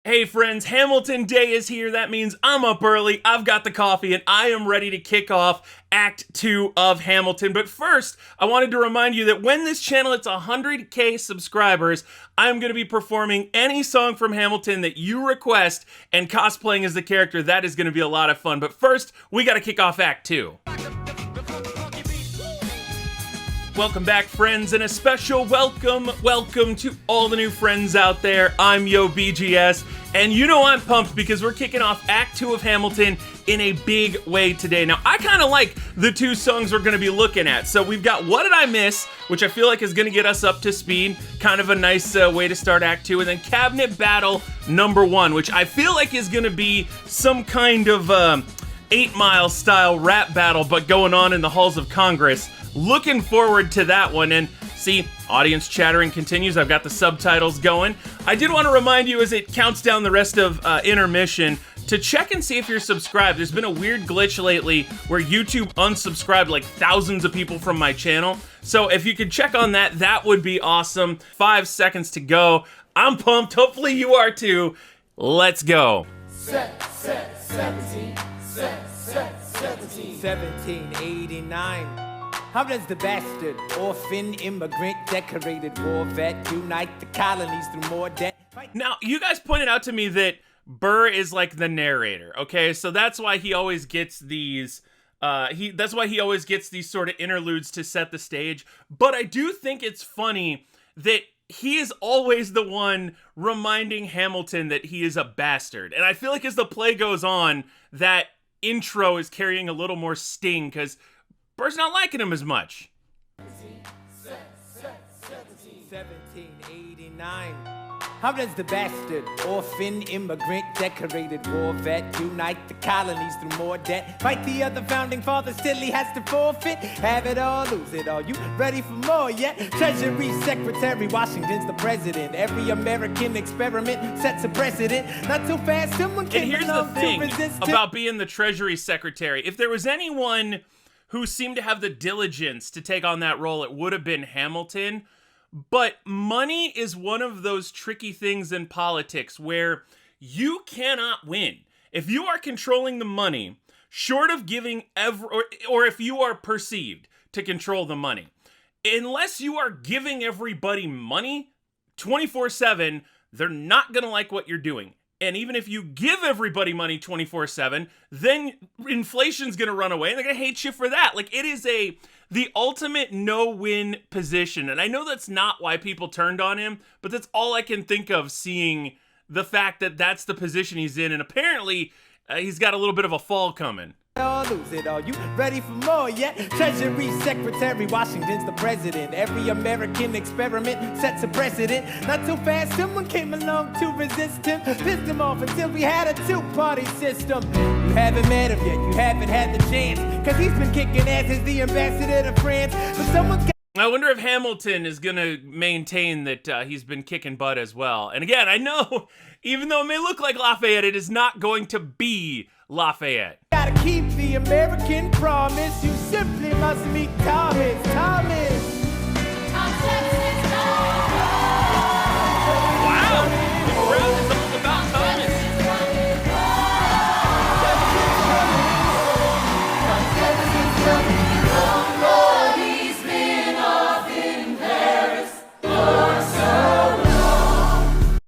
Hey friends, Hamilton Day is here. That means I'm up early, I've got the coffee, and I am ready to kick off Act 2 of Hamilton. But first, I wanted to remind you that when this channel hits 100K subscribers, I'm going to be performing any song from Hamilton that you request and cosplaying as the character. That is going to be a lot of fun. But first, we got to kick off Act 2. Welcome back, friends, and a special welcome to all the new friends out there. I'm YoBGS, and you know I'm pumped because we're kicking off Act 2 of Hamilton in a big way today. Now, I kind of like the two songs we're going to be looking at. So we've got What Did I Miss, which I feel like is going to get us up to speed, kind of a nice way to start Act 2, and then Cabinet Battle number 1, which I feel like is going to be some kind of 8 Mile style rap battle, but going on in the halls of Congress. Looking forward to that one. And see, audience chattering continues. I've got the subtitles going. I did want to remind you as it counts down the rest of intermission to check and see if you're subscribed. There's been a weird glitch lately where YouTube unsubscribed like thousands of people from my channel. So if you could check on that, that would be awesome. 5 seconds to go. I'm pumped. Hopefully you are too. Let's go. 1789. How does the bastard, orphan, immigrant, decorated war vet unite the colonies through more debt? Now, you guys pointed out to me that Burr is like the narrator, okay? So that's why he always gets these, that's why he always gets these sort of interludes to set the stage. But I do think it's funny that he is always the one reminding Hamilton that he is a bastard. And I feel like as the play goes on, that intro is carrying a little more sting because Burr's not liking him as much. 1789. How does the bastard, orphan, immigrant, decorated war vet unite the colonies through more debt? Fight the other founding fathers till he has to forfeit. Have it all, lose it all. You ready for more yet? Treasury Secretary, Washington's the president. Every American experiment sets a precedent. Not too fast, someone And came here's the along thing to resist it. about being the Treasury Secretary. If there was anyone who seemed to have the diligence to take on that role, it would have been Hamilton. But money is one of those tricky things in politics where you cannot win. If you are controlling the money, short of giving or if you are perceived to control the money, unless you are giving everybody money 24/7, they're not going to like what you're doing. And even if you give everybody money 24/7, then inflation's gonna run away and they're gonna hate you for that. Like, it is the ultimate no-win position. And I know that's not why people turned on him, but that's all I can think of, seeing the fact that that's the position he's in. And apparently, he's got a little bit of a fall coming. Lose it all. You ready for more yet? Treasury Secretary, Washington's the president. Every American experiment sets a precedent. Not too fast, someone came along to resist him. Pissed him off until we had a two-party system. You haven't met him yet, you haven't had the chance, cause he's been kicking ass as the ambassador to France. But someone I wonder if Hamilton is going to maintain that he's been kicking butt as well. And again, I know, even though it may look like Lafayette, it is not going to be Lafayette. Gotta keep the American promise. You simply must meet Thomas. Wow, the crowd is all about Thomas.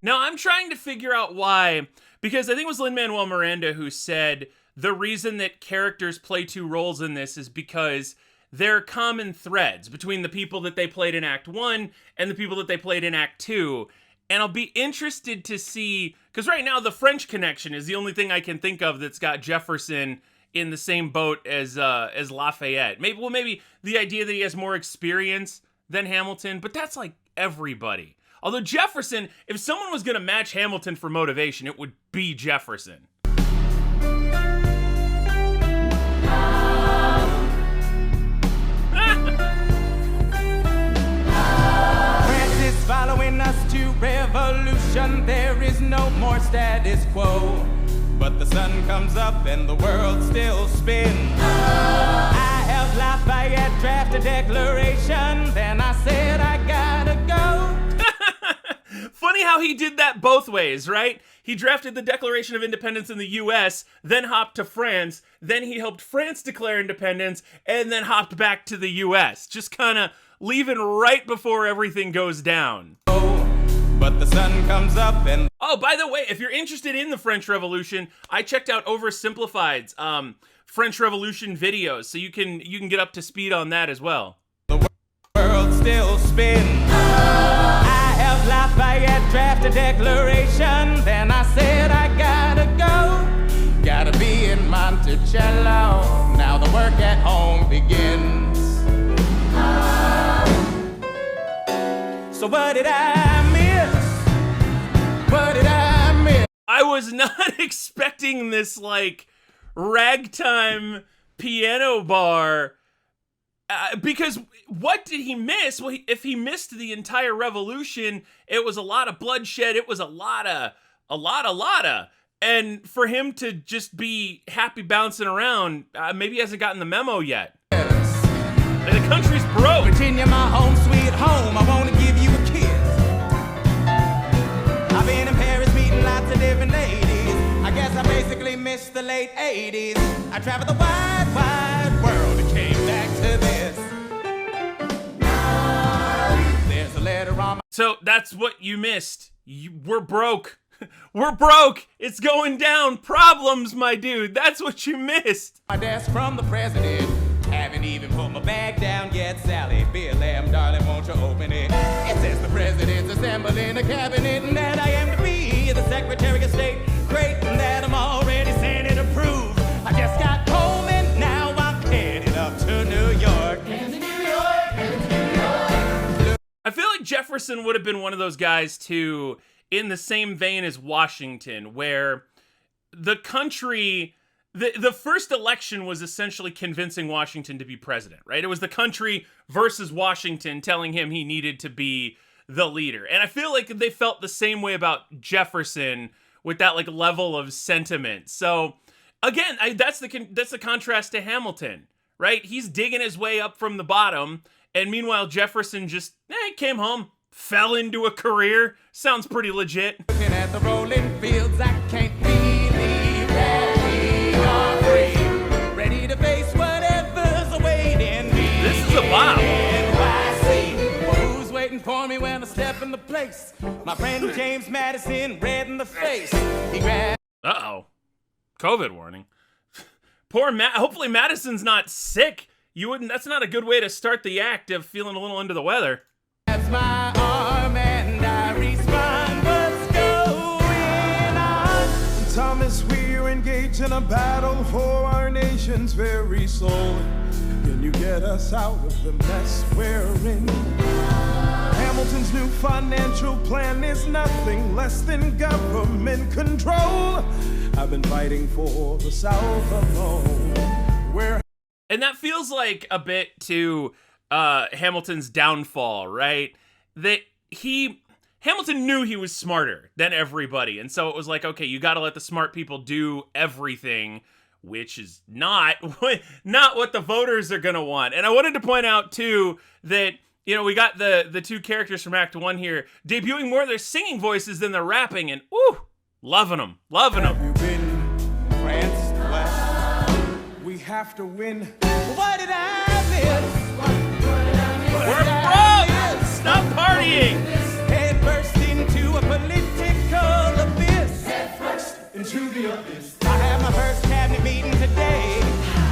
Now, I'm trying to figure out why, because I think it was Lin-Manuel Miranda who said the reason that characters play two roles in this is because there are common threads between the people that they played in Act 1 and the people that they played in Act 2. And I'll be interested to see, because right now the French Connection is the only thing I can think of that's got Jefferson in the same boat as Lafayette. Maybe the idea that he has more experience than Hamilton, but that's like everybody. Although Jefferson, if someone was going to match Hamilton for motivation, it would be Jefferson. France is following us to revolution. There is no more status quo. But the sun comes up and the world still spins. I helped Lafayette draft a declaration. Then I said I gotta go. Funny how he did that both ways, right? He drafted the Declaration of Independence in the U.S., then hopped to France, then he helped France declare independence, and then hopped back to the U.S. Just kind of leaving right before everything goes down. But the sun comes up and... Oh, by the way, if you're interested in the French Revolution, I checked out Oversimplified's French Revolution videos, so you can get up to speed on that as well. The world still spins. I helped Lafayette draft a declaration. Then I said I gotta go. Gotta be in Monticello. Now the work at home begins. So what did I miss? What did I miss? I was not expecting this, like, ragtime piano bar, because what did he miss? Well, if he missed the entire revolution, it was a lot of bloodshed. It was a lot of, and for him to just be happy bouncing around, maybe he hasn't gotten the memo yet. And the country's broke. Virginia, my home, sweet home. I want to give you a kiss. I've been in Paris meeting lots of different ladies. I guess I basically missed the late 80s. I traveled the wide, wide world and came back to this. There's a letter on my... So that's what you missed. We're broke. We're broke. It's going down. Problems, my dude. That's what you missed. My desk from the president. Haven't even put my bag down yet, Sally. Be a lamb, darling, won't you open it? It says the president's assembling a cabinet and that I am to be the Secretary of State. Great, and that I'm already Senate approved. I just got home and now I'm headed up to New York. I feel like Jefferson would have been one of those guys, too, in the same vein as Washington, where the country... The first election was essentially convincing Washington to be president, right? It was the country versus Washington telling him he needed to be the leader. And I feel like they felt the same way about Jefferson with that, like, level of sentiment. So, again, that's the contrast to Hamilton, right? He's digging his way up from the bottom, and meanwhile, Jefferson just came home, fell into a career. Sounds pretty legit. Looking at the rolling fields, I can't believe that we are free. Ready to face whatever's awaiting me. This is a bop. NYC. Well, who's waiting for me when I step in the place? My friend James Madison, red in the face. He grabbed... Uh-oh. COVID warning. Poor Matt. Hopefully Madison's not sick. That's not a good way to start the act of feeling a little under the weather. That's my arm and I respond. What's going on? Thomas, we're engaged in a battle for our nation's very soul. Can you get us out of the mess we're in? Hamilton's new financial plan is nothing less than government control. I've been fighting for the South alone. And that feels like a bit to Hamilton's downfall, right? Hamilton knew he was smarter than everybody, and so it was like, okay, you got to let the smart people do everything, which is not what the voters are gonna want. And I wanted to point out too that, you know, we got the two characters from Act 1 here debuting more of their singing voices than their rapping, and loving them. Have you been France West? We have to win. What did I miss? We're broke! Stop partying! Head burst into a political abyss. Head first into the abyss. I had my first cabinet meeting today.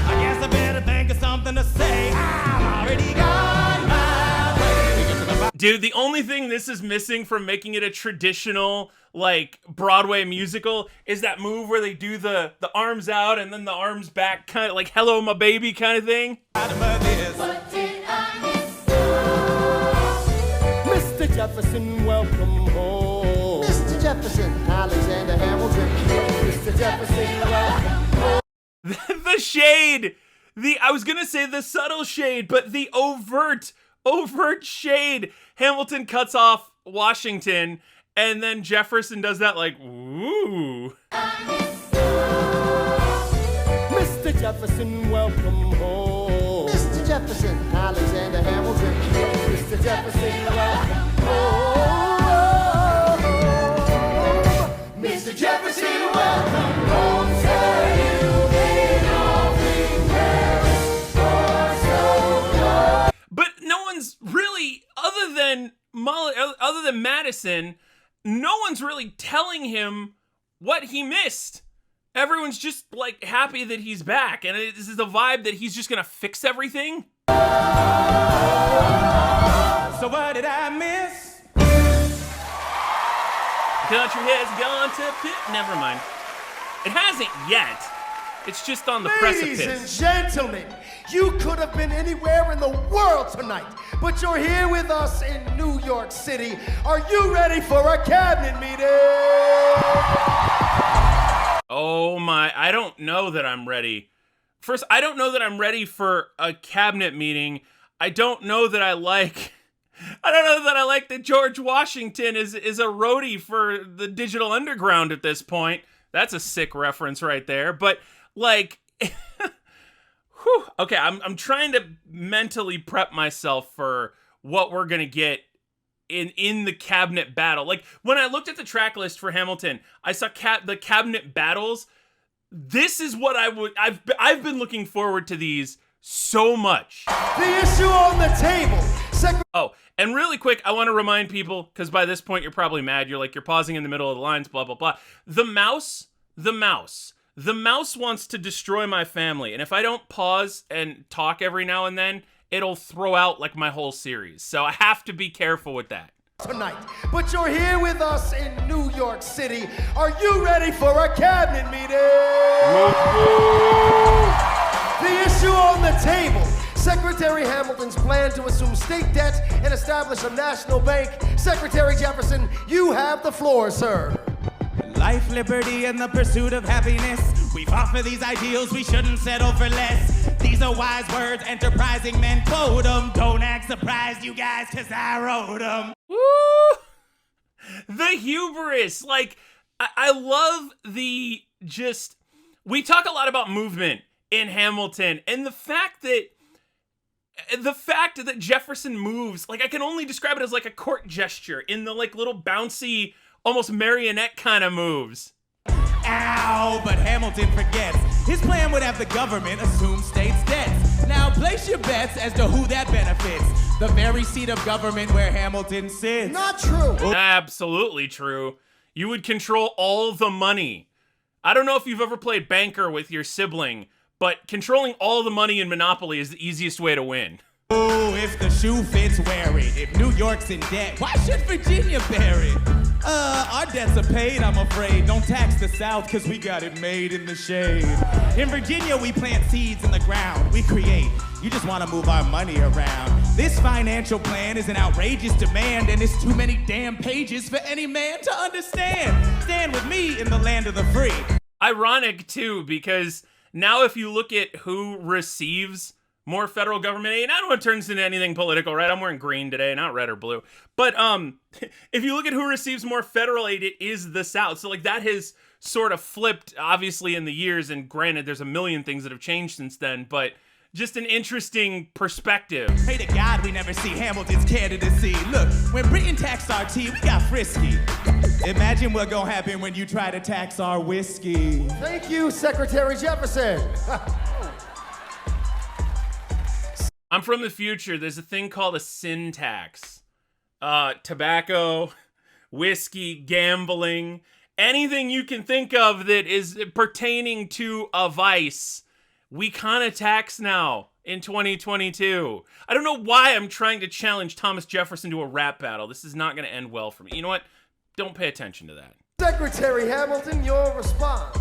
I guess I better think of something to say. I'm already gone my way. Dude, the only thing this is missing from making it a traditional, like, Broadway musical is that move where they do the arms out and then the arms back, kind of like hello my baby kind of thing. What did I miss? Mr. Jefferson, welcome home. Mr. Jefferson, Alexander Hamilton. Mr. Jefferson, welcome home. The shade! I was gonna say the subtle shade, but the overt shade. Hamilton cuts off Washington, and then Jefferson does that like, ooh. Mr. Jefferson, welcome home. Mr. Jefferson, Alexander Hamilton. Mr. Jefferson, welcome home. Mr. Mr. Jefferson, welcome home, sir. You've been awfully careless for so long. But no one's really, other than Madison, no one's really telling him what he missed. Everyone's just like happy that he's back, and this is the vibe that he's just gonna fix everything. So what did I miss? Country has gone to pit. Never mind. It hasn't yet. It's just on the Ladies precipice. and gentlemen, you could have been anywhere in the world tonight, but you're here with us in New York City. Are you ready for a cabinet meeting? Oh my, I don't know that I'm ready. First, I don't know that I'm ready for a cabinet meeting. I don't know that I like that George Washington is a roadie for the Digital Underground at this point. That's a sick reference right there. But like, whew, okay, I'm trying to mentally prep myself for what we're gonna get in the cabinet battle. Like when I looked at the track list for Hamilton, I saw the cabinet battles. This is what I've been looking forward to these so much. The issue on the table. Oh, and really quick, I want to remind people, because by this point you're probably mad. You're pausing in the middle of the lines, blah, blah, blah. The mouse wants to destroy my family. And if I don't pause and talk every now and then, it'll throw out like my whole series. So I have to be careful with that. Tonight, but you're here with us in New York City. Are you ready for a cabinet meeting? The issue on the table. Secretary Hamilton's plan to assume state debt and establish a national bank. Secretary Jefferson, you have the floor, sir. Life, liberty, and the pursuit of happiness. We fought for these ideals, we shouldn't settle for less. These are wise words, enterprising men quote them. Don't act surprised, you guys, cause I wrote them. Woo! The hubris. Like, I love we talk a lot about movement in Hamilton, and the fact that Jefferson moves, like I can only describe it as like a court gesture in the like little bouncy, almost marionette kind of moves. Ow, but Hamilton forgets. His plan would have the government assume states' debts. Now place your bets as to who that benefits. The very seat of government where Hamilton sits. Not true. Absolutely true. You would control all the money. I don't know if you've ever played banker with your sibling, but controlling all the money in Monopoly is the easiest way to win. Oh, if the shoe fits, wear it. If New York's in debt, why should Virginia bear it? Our debts are paid, I'm afraid. Don't tax the South, cause we got it made in the shade. In Virginia, we plant seeds in the ground. We create. You just wanna move our money around. This financial plan is an outrageous demand, and it's too many damn pages for any man to understand. Stand with me in the land of the free. Ironic, too, because now if you look at who receives more federal government aid, I don't know if it turns into anything political, right? I'm wearing green today, not red or blue. But if you look at who receives more federal aid, it is the South. So like that has sort of flipped, obviously, in the years. And granted, there's a million things that have changed since then, but just an interesting perspective. Pray to God we never see Hamilton's candidacy. Look, when Britain taxed our tea, we got frisky. Imagine what's gonna happen when you try to tax our whiskey. Thank you, Secretary Jefferson. I'm from the future. There's a thing called a sin tax. Tobacco, whiskey, gambling, anything you can think of that is pertaining to a vice, we kind of tax now in 2022. I don't know why I'm trying to challenge Thomas Jefferson to a rap battle. This is not going to end well for me. You know what? Don't pay attention to that. Secretary Hamilton, your response.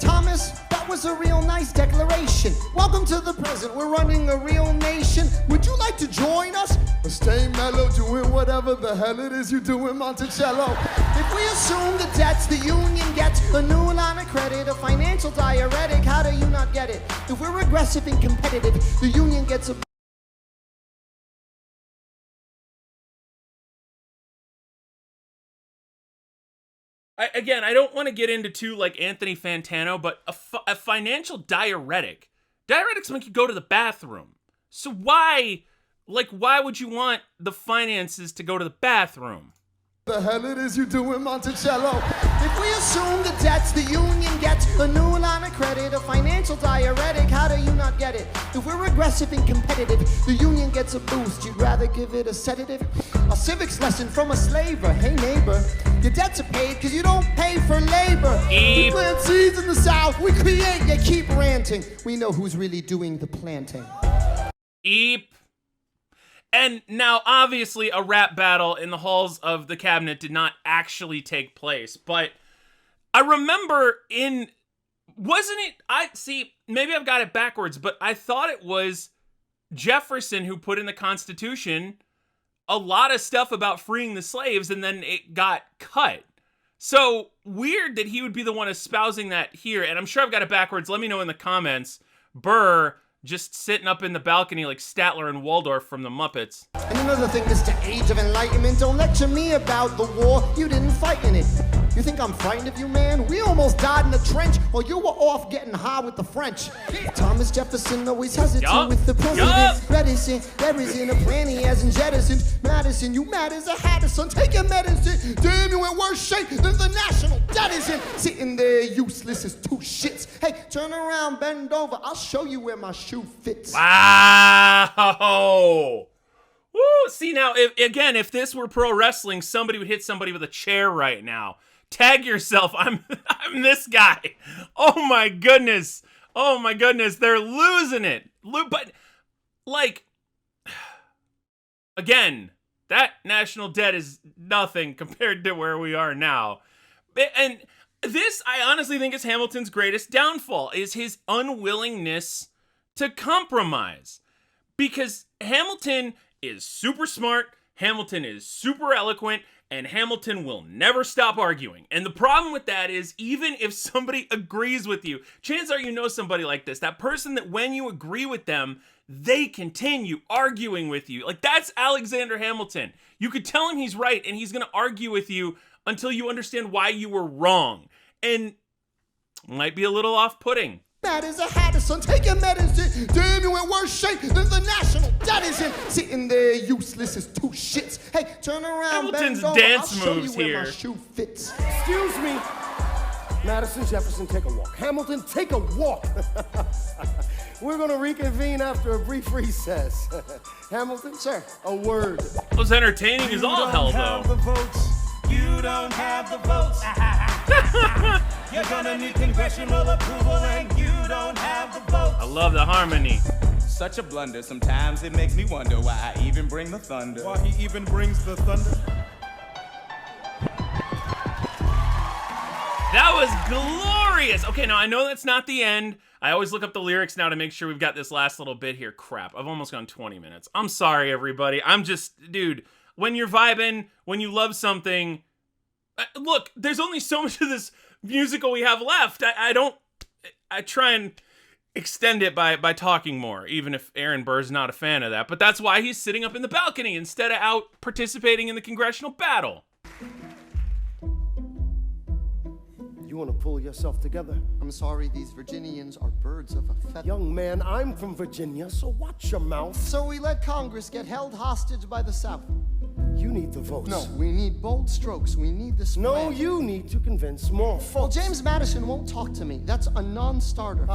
Thomas, that was a real nice declaration. Welcome to the present. We're running a real nation. Would you like to join us? Or stay mellow, doing whatever the hell it is you do in Monticello. If we assume the debts the union gets, a new line of credit, a financial diuretic, how do you not get it? If we're aggressive and competitive, the union gets a... Again, I don't want to get into too like Anthony Fantano, but a financial diuretic. Diuretics make you go to the bathroom. So why would you want the finances to go to the bathroom? The hell it is you doing, Monticello? If we assume the debts the union gets, a new line of credit, a financial diuretic, how do you not get it? If we're aggressive and competitive, the union gets a boost. You'd rather give it a sedative? A civics lesson from a slaver. Hey neighbor, your debts are paid because you don't pay for labor. We plant seeds in the South, we create, you keep ranting. We know who's really doing the planting. Eep. And now, obviously, a rap battle in the halls of the cabinet did not actually take place, but I remember wasn't it, maybe I've got it backwards, but I thought it was Jefferson who put in the Constitution a lot of stuff about freeing the slaves, and then it got cut. So, weird that he would be the one espousing that here, and I'm sure I've got it backwards. Let me know in the comments. Burr, just sitting up in the balcony like Statler and Waldorf from the Muppets. And another thing, Mr. Age of Enlightenment, don't lecture me about the war. You didn't fight in it. You think I'm frightened of you, man? We almost died in the trench while you were off getting high with the French. Thomas Jefferson always hesitant with the president. Reticent, there isn't a plan he hasn't jettisoned. Madison, you mad as a Hattison. Take your medicine. Damn, you in worse shape than the national debt is in. Sitting there useless as two shits. Hey, turn around, bend over. I'll show you where my shoe fits. Wow. Woo. See, now, if this were pro wrestling, somebody would hit somebody with a chair right now. Tag yourself. I'm this guy. Oh my goodness. Oh my goodness. They're losing it. But, like, again, that national debt is nothing compared to where we are now. And this, I honestly think, is Hamilton's greatest downfall, is his unwillingness to compromise. Because Hamilton is super smart, Hamilton is super eloquent, and Hamilton will never stop arguing. And the problem with that is, even if somebody agrees with you, chances are you know somebody like this, that person that when you agree with them, they continue arguing with you. Like, that's Alexander Hamilton. You could tell him he's right, and he's gonna argue with you until you understand why you were wrong. And might be a little off-putting. Mad as a Hattison, take your medicine. Damn, you in worse shape than the national debt is in. Sitting there useless as two shits. Hey, turn around, Hamilton's bend over. dance I'll show moves you where here. my shoe fits. Excuse me. Madison, Jefferson, take a walk. Hamilton, take a walk. We're going to reconvene after a brief recess. Hamilton, sir, a word. It was entertaining as all hell, though. The votes. You don't have the votes. You're gonna need congressional approval, and you don't have the votes. I love the harmony. Such a blunder. Sometimes it makes me wonder why I even bring the thunder. Why he even brings the thunder? That was glorious. Okay, now I know that's not the end. I always look up the lyrics now to make sure we've got this last little bit here. Crap, I've almost gone 20 minutes. I'm sorry, everybody. I'm just, dude, when you're vibing, when you love something, look, there's only so much of this musical we have left. I try and extend it by talking more, even if Aaron Burr's not a fan of that. But that's why he's sitting up in the balcony instead of out participating in the congressional battle. You want to pull yourself together? I'm sorry, these Virginians are birds of a feather. Young man, I'm from Virginia, so watch your mouth. So we let Congress get held hostage by the South. You need the votes. No, we need bold strokes. We need this No, plan. you need to convince more folks. Well, James Madison won't talk to me. That's a non-starter.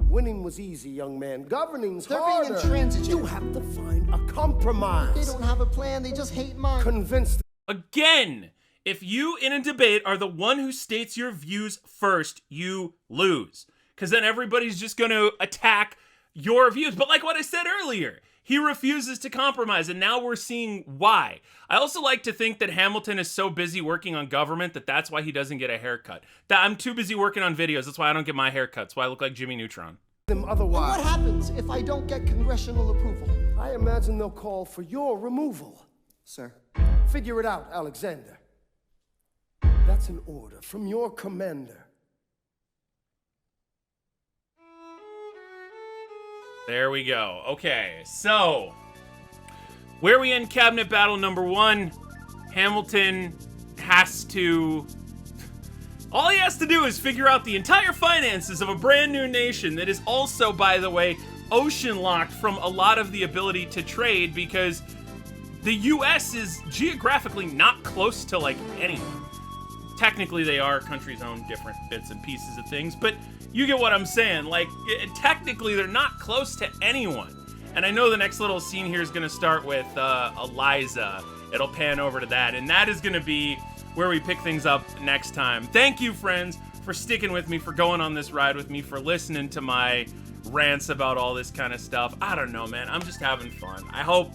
Winning was easy, young man. Governing's They're harder. being intransigent. You have to find a compromise. They don't have a plan. They just hate mine. Convince Again, if you in a debate are the one who states your views first, you lose. Because then everybody's just going to attack your views. But like what I said earlier, he refuses to compromise, and now we're seeing why. I also like to think that Hamilton is so busy working on government that that's why he doesn't get a haircut. That I'm too busy working on videos. That's why I don't get my haircut. That's why I look like Jimmy Neutron. them And otherwise. what happens if I don't get congressional approval? I imagine they'll call for your removal. Sir. Figure it out, Alexander. That's an order from your commander. There we go. Okay, so where we end cabinet battle number 1, Hamilton has to... All he has to do is figure out the entire finances of a brand new nation that is also, by the way, ocean-locked from a lot of the ability to trade, because the U.S. is geographically not close to, like, anyone. Technically, they are countries own different bits and pieces of things, but you get what I'm saying. Like, technically, they're not close to anyone. And I know the next little scene here is going to start with Eliza. It'll pan over to that, and that is going to be where we pick things up next time. Thank you, friends, for sticking with me, for going on this ride with me, for listening to my rants about all this kind of stuff. I don't know, man. I'm just having fun. I hope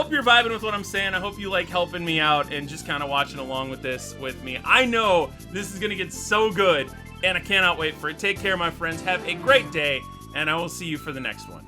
you're vibing with what I'm saying. I hope you like helping me out and just kind of watching along with this with me. I know this is going to get so good, and I cannot wait for it. Take care, my friends. Have a great day, and I will see you for the next one.